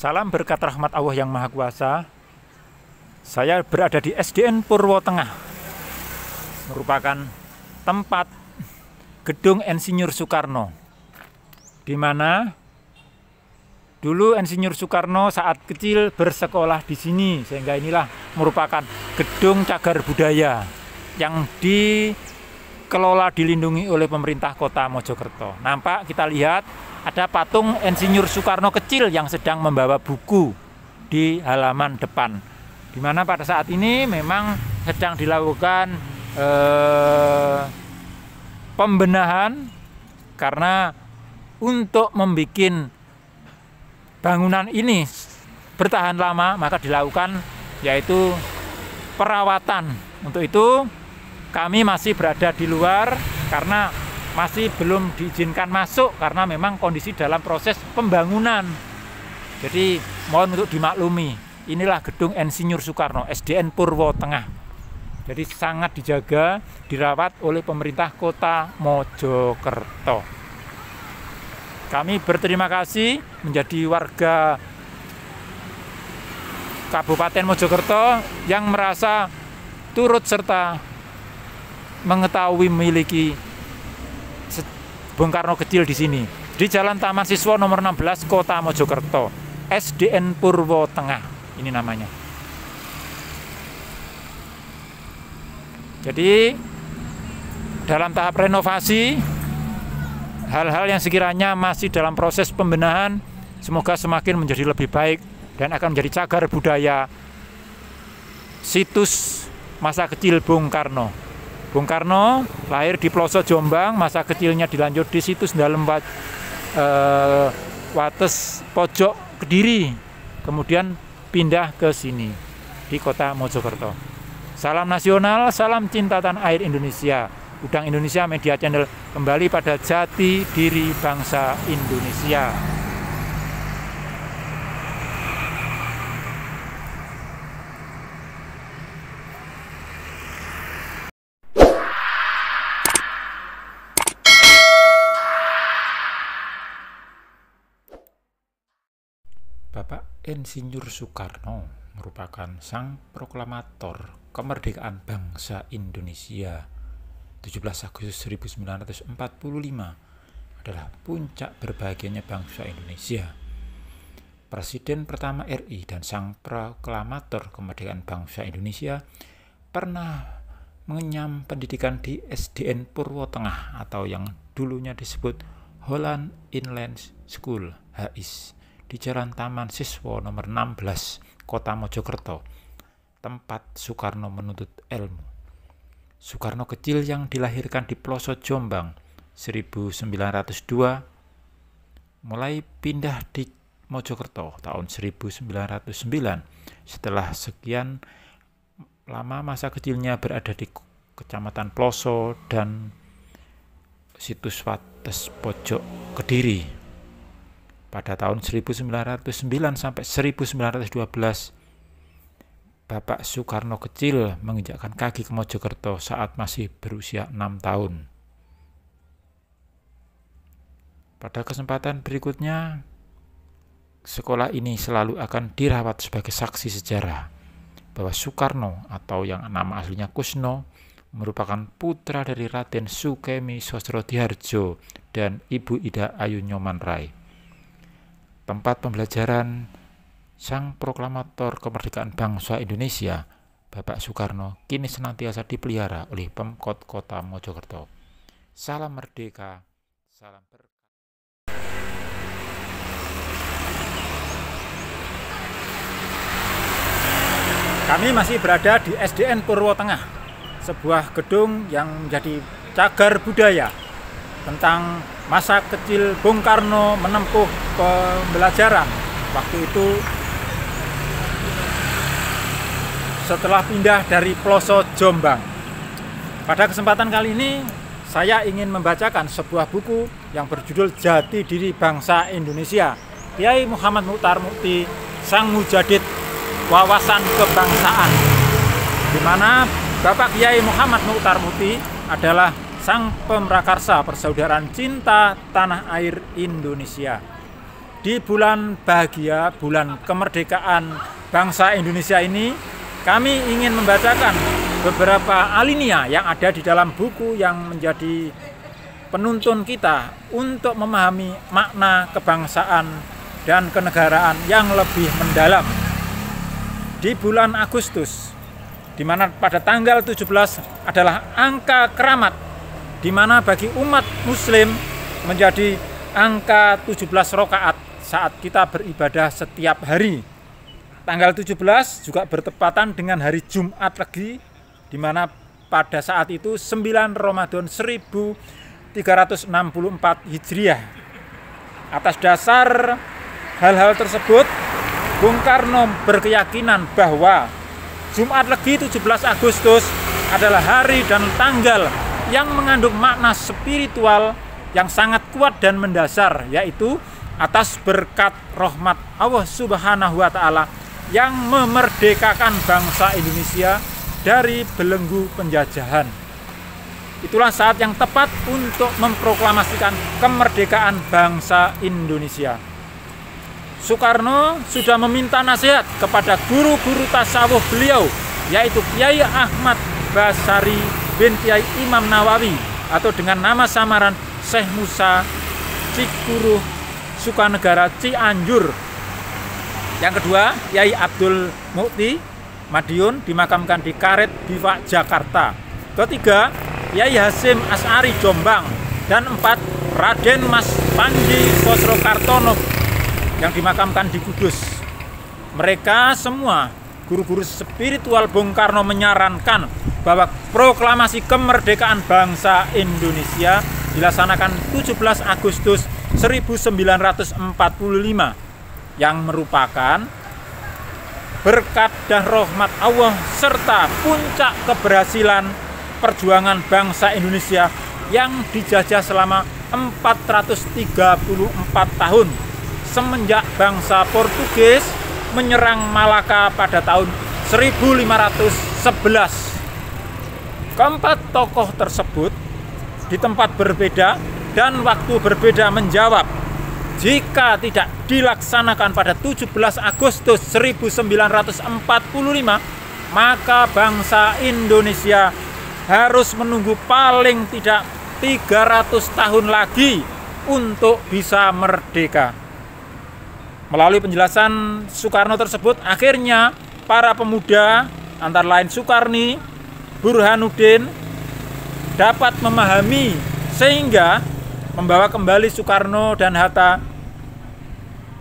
Salam berkat rahmat Allah yang Maha Kuasa. Saya berada di SDN Purwo Tengah, merupakan tempat gedung Insinyur Soekarno, di mana dulu Insinyur Soekarno saat kecil bersekolah di sini, sehingga inilah merupakan gedung cagar budaya yang dikelola dilindungi oleh pemerintah Kota Mojokerto. Nampak, kita lihat ada patung Insinyur Soekarno kecil yang sedang membawa buku di halaman depan, di mana pada saat ini memang sedang dilakukan pembenahan, karena untuk membuat bangunan ini bertahan lama maka dilakukan yaitu perawatan. Untuk itu kami masih berada di luar karena masih belum diizinkan masuk karena memang kondisi dalam proses pembangunan. Jadi mohon untuk dimaklumi, inilah gedung Insinyur Soekarno SDN Purwo Tengah. Jadi sangat dijaga, dirawat oleh pemerintah Kota Mojokerto. Kami berterima kasih menjadi warga Kabupaten Mojokerto yang merasa turut serta mengetahui memiliki Bung Karno kecil di sini, di Jalan Taman Siswa nomor 16 Kota Mojokerto, SDN Purwo Tengah ini namanya. Jadi dalam tahap renovasi, hal-hal yang sekiranya masih dalam proses pembenahan semoga semakin menjadi lebih baik dan akan menjadi cagar budaya situs masa kecil Bung Karno. Bung Karno lahir di Ploso Jombang, masa kecilnya dilanjut di situs dalam Wates Pojok Kediri, kemudian pindah ke sini di Kota Mojokerto. Salam nasional, salam cinta tanah air Indonesia. Udang Indonesia Media Channel kembali pada jati diri bangsa Indonesia. Bapak Insinyur Soekarno merupakan sang proklamator kemerdekaan bangsa Indonesia. 17 Agustus 1945 adalah puncak berbahagianya bangsa Indonesia. Presiden pertama RI dan sang proklamator kemerdekaan bangsa Indonesia pernah mengenyam pendidikan di SDN Purwo Tengah atau yang dulunya disebut Holland Inland School HIS di Jalan Taman Siswa nomor 16 Kota Mojokerto, tempat Soekarno menuntut ilmu. Soekarno kecil yang dilahirkan di Ploso Jombang 1902 mulai pindah di Mojokerto tahun 1909 setelah sekian lama masa kecilnya berada di Kecamatan Ploso dan situs Wates Pojok Kediri. Pada tahun 1909 sampai 1912, Bapak Soekarno kecil menginjakkan kaki ke Mojokerto saat masih berusia 6 tahun. Pada kesempatan berikutnya, sekolah ini selalu akan dirawat sebagai saksi sejarah bahwa Soekarno atau yang nama aslinya Kusno merupakan putra dari Raden Sukemi Sosrodihardjo dan Ibu Ida Ayu Nyoman Rai. Tempat pembelajaran sang proklamator kemerdekaan bangsa Indonesia, Bapak Soekarno, kini senantiasa dipelihara oleh Pemkot Kota Mojokerto. Salam merdeka, salam berkah. Kami masih berada di SDN Purwo Tengah, sebuah gedung yang menjadi cagar budaya tentang masa kecil Bung Karno menempuh pembelajaran. Waktu itu setelah pindah dari Ploso Jombang. Pada kesempatan kali ini saya ingin membacakan sebuah buku yang berjudul Jati Diri Bangsa Indonesia, Kiai Muhammad Muchtar Mukti, Sang Mujadid Wawasan Kebangsaan, di mana Bapak Kiai Muhammad Muchtar Mukti adalah sang pemrakarsa persaudaraan cinta tanah air Indonesia. di bulan bahagia, bulan kemerdekaan bangsa Indonesia ini, kami ingin membacakan beberapa alinea yang ada di dalam buku yang menjadi penuntun kita untuk memahami makna kebangsaan dan kenegaraan yang lebih mendalam. Di bulan Agustus, di mana pada tanggal 17 adalah angka keramat, di mana bagi umat Muslim menjadi angka 17 rakaat saat kita beribadah setiap hari. Tanggal 17 juga bertepatan dengan hari Jumat Legi, di mana pada saat itu 9 Ramadan 1364 Hijriah. Atas dasar hal-hal tersebut, Bung Karno berkeyakinan bahwa Jumat Legi 17 Agustus adalah hari dan tanggal yang mengandung makna spiritual yang sangat kuat dan mendasar, yaitu atas berkat rahmat Allah Subhanahu wa Ta'ala yang memerdekakan bangsa Indonesia dari belenggu penjajahan. Itulah saat yang tepat untuk memproklamasikan kemerdekaan bangsa Indonesia. Soekarno sudah meminta nasihat kepada guru-guru tasawuf beliau, yaitu Kiai Ahmad Basari bin Kiai Imam Nawawi, atau dengan nama samaran Syekh Musa Cikuruh Sukanegara Cianjur. Yang kedua, Kiai Abdul Mukti Madiun dimakamkan di Karet Biwak, Jakarta. Ketiga, Kiai Hasyim Asy'ari Jombang. Dan empat, Raden Mas Panji Sosrokartono yang dimakamkan di Kudus. Mereka semua guru-guru spiritual Bung Karno menyarankan bahwa proklamasi kemerdekaan bangsa Indonesia dilaksanakan 17 Agustus 1945 yang merupakan berkat dan rahmat Allah serta puncak keberhasilan perjuangan bangsa Indonesia yang dijajah selama 434 tahun semenjak bangsa Portugis menyerang Malaka pada tahun 1511. Keempat tokoh tersebut di tempat berbeda dan waktu berbeda menjawab, jika tidak dilaksanakan pada 17 Agustus 1945, maka bangsa Indonesia harus menunggu paling tidak 300 tahun lagi untuk bisa merdeka. Melalui penjelasan Soekarno tersebut, akhirnya para pemuda, antara lain Soekarni, Burhanuddin, dapat memahami sehingga membawa kembali Soekarno dan Hatta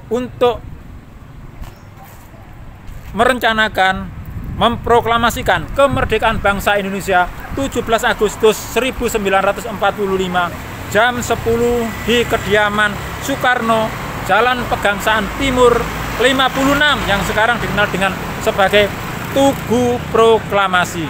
untuk merencanakan, memproklamasikan kemerdekaan bangsa Indonesia 17 Agustus 1945 jam 10 di kediaman Soekarno, Jalan Pegangsaan Timur 56 yang sekarang dikenal dengan sebagai Tugu Proklamasi.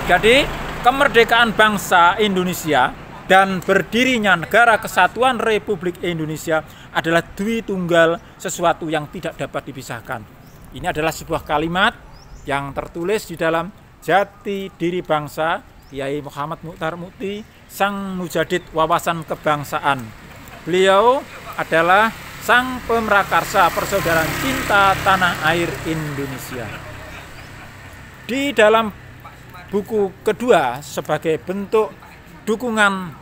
Jadi, kemerdekaan bangsa Indonesia dan berdirinya Negara Kesatuan Republik Indonesia adalah dwi tunggal, sesuatu yang tidak dapat dipisahkan. Ini adalah sebuah kalimat yang tertulis di dalam Jati Diri Bangsa Kiai Muhammad Muchtar Mukti, Sang Mujadid Wawasan Kebangsaan. Beliau adalah sang pemrakarsa persaudaraan cinta tanah air Indonesia. Di dalam buku kedua, sebagai bentuk dukungan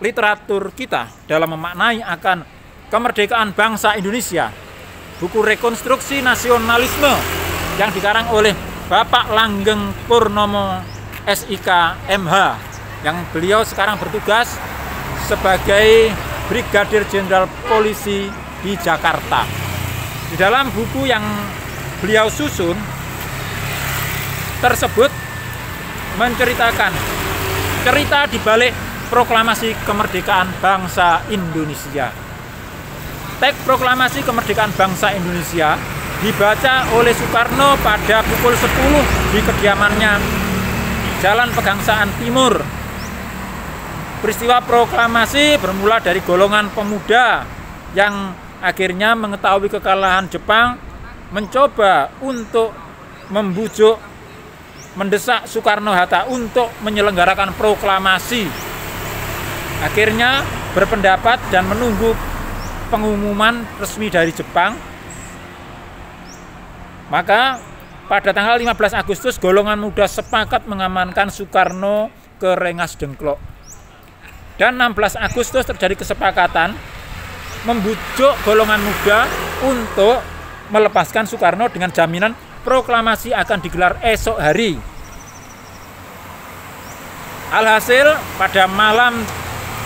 literatur kita dalam memaknai akan kemerdekaan bangsa Indonesia, buku Rekonstruksi Nasionalisme yang dikarang oleh Bapak Langgeng Purnomo SIK MH, yang beliau sekarang bertugas sebagai Brigadir Jenderal Polisi di Jakarta. Di dalam buku yang beliau susun tersebut menceritakan cerita di balik proklamasi kemerdekaan bangsa Indonesia. Teks proklamasi kemerdekaan bangsa Indonesia dibaca oleh Soekarno pada pukul 10 di kediamannya Jalan Pegangsaan Timur. Peristiwa proklamasi bermula dari golongan pemuda yang akhirnya mengetahui kekalahan Jepang, mencoba untuk membujuk, mendesak Soekarno-Hatta untuk menyelenggarakan proklamasi. Akhirnya berpendapat dan menunggu pengumuman resmi dari Jepang, maka pada tanggal 15 Agustus golongan muda sepakat mengamankan Soekarno ke Rengas Dengklok. Dan 16 Agustus terjadi kesepakatan membujuk golongan muda untuk melepaskan Soekarno dengan jaminan proklamasi akan digelar esok hari. Alhasil pada malam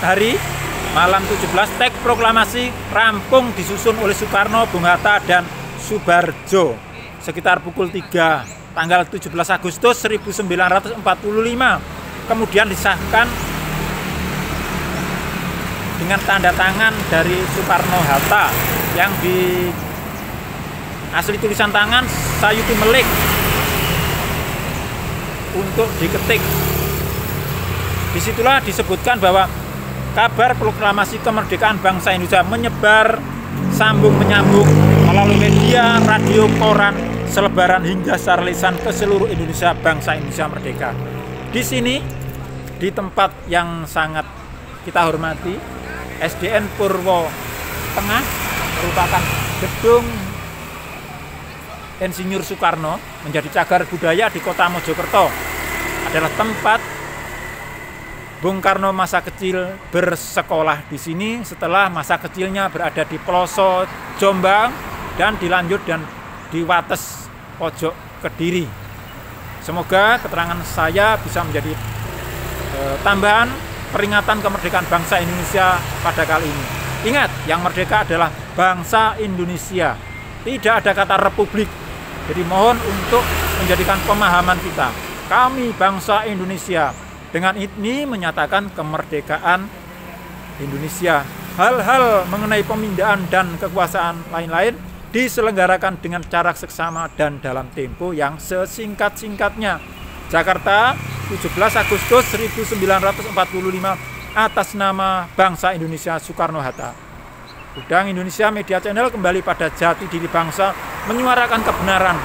17 teks proklamasi rampung disusun oleh Soekarno, Bung Hatta, dan Soebarjo sekitar pukul 3 tanggal 17 Agustus 1945. Kemudian disahkan dengan tanda tangan dari Soekarno-Hatta yang di asli tulisan tangan Sayuti Melik untuk diketik. Disitulah disebutkan bahwa kabar proklamasi kemerdekaan bangsa Indonesia menyebar sambung menyambung melalui media, radio, koran, selebaran hingga secara lisan ke seluruh Indonesia, bangsa Indonesia merdeka. Di sini, di tempat yang sangat kita hormati, SDN Purwo Tengah merupakan gedung Insinyur Soekarno, menjadi cagar budaya di kota Mojokerto. Adalah tempat Bung Karno masa kecil bersekolah di sini, setelah masa kecilnya berada di pelosok Jombang dan dilanjut dan di Wates pojok Kediri. Semoga keterangan saya bisa menjadi tambahan peringatan kemerdekaan bangsa Indonesia pada kali ini. Ingat, yang merdeka adalah bangsa Indonesia. Tidak ada kata republik. Jadi mohon untuk menjadikan pemahaman kita. Kami bangsa Indonesia. Dengan ini menyatakan kemerdekaan Indonesia. Hal-hal mengenai pemindahan dan kekuasaan lain-lain diselenggarakan dengan cara seksama dan dalam tempo yang sesingkat-singkatnya. Jakarta, 17 Agustus 1945 atas nama bangsa Indonesia Soekarno-Hatta. Udang Indonesia Media Channel kembali pada jati diri bangsa, menyuarakan kebenaran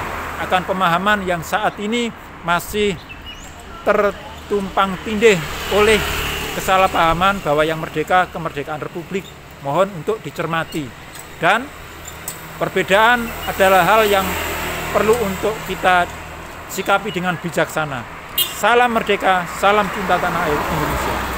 akan pemahaman yang saat ini masih tertumpang tindih oleh kesalahpahaman bahwa yang merdeka kemerdekaan republik. Mohon untuk dicermati, dan perbedaan adalah hal yang perlu untuk kita sikapi dengan bijaksana. Salam merdeka, salam cinta tanah air Indonesia.